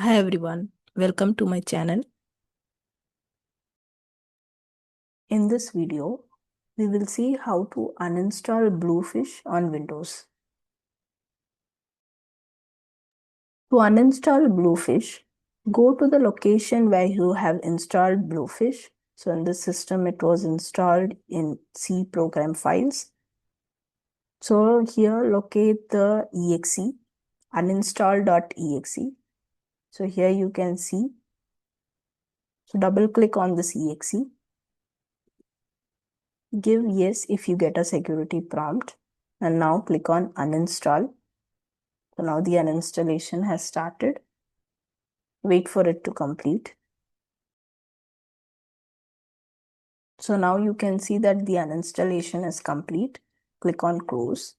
Hi everyone, welcome to my channel. In this video, we will see how to uninstall Bluefish on Windows. To uninstall Bluefish, go to the location where you have installed Bluefish. So in this system, it was installed in C program files. So here locate the exe, Uninstall.exe. So here you can see. So double click on this exe. Give yes if you get a security prompt, and now click on uninstall. So now the uninstallation has started. Wait for it to complete. So now you can see that the uninstallation is complete. Click on close.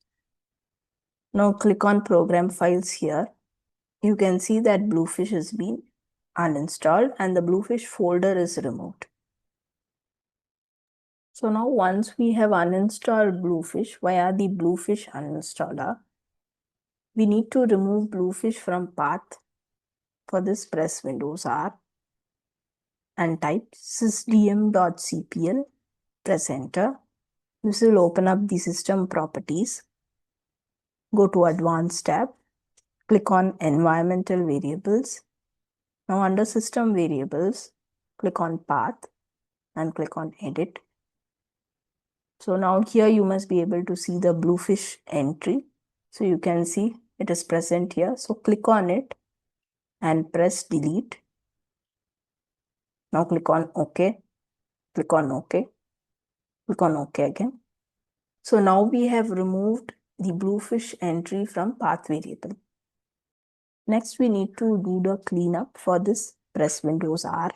Now click on program files here. You can see that Bluefish has been uninstalled and the Bluefish folder is removed. So now once we have uninstalled Bluefish via the Bluefish uninstaller, we need to remove Bluefish from path. For this, press Windows R and type sysdm.cpl, press enter. This will open up the system properties. Go to Advanced tab, click on Environmental Variables. Now under System Variables, click on Path and click on Edit. So now here you must be able to see the Bluefish entry. So you can see it is present here. So click on it and press Delete. Now click on OK, click on OK, click on OK again. So now we have removed the Bluefish entry from path variable. Next, we need to do the cleanup. For this, press Windows R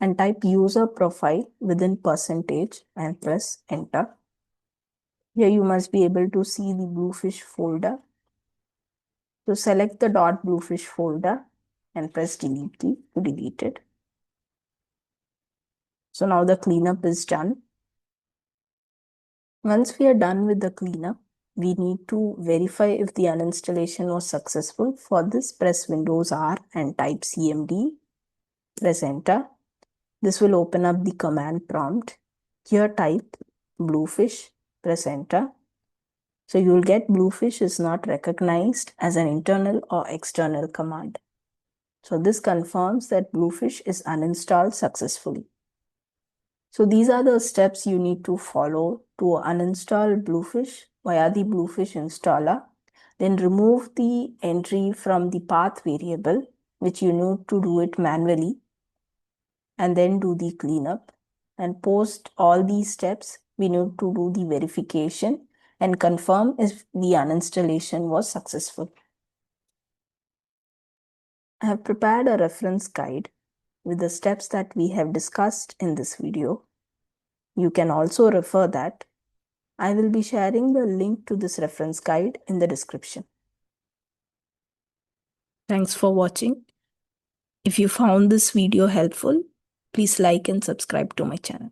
and type USERPROFILE within percentage and press enter. Here you must be able to see the Bluefish folder. So select the .bluefish folder and press delete key to delete it. So now the cleanup is done. Once we are done with the cleanup, we need to verify if the uninstallation was successful. For this, press Windows R and type cmd, press enter. This will open up the command prompt. Here type Bluefish, press enter. So you will get Bluefish is not recognized as an internal or external command. So this confirms that Bluefish is uninstalled successfully. So these are the steps you need to follow to uninstall Bluefish via the Bluefish installer. Then remove the entry from the path variable, which you need to do it manually, and then do the cleanup. And post all these steps, we need to do the verification and confirm if the uninstallation was successful. I have prepared a reference guide with the steps that we have discussed in this video. You can also refer that. I will be sharing the link to this reference guide in the description. Thanks for watching. If you found this video helpful, please like and subscribe to my channel.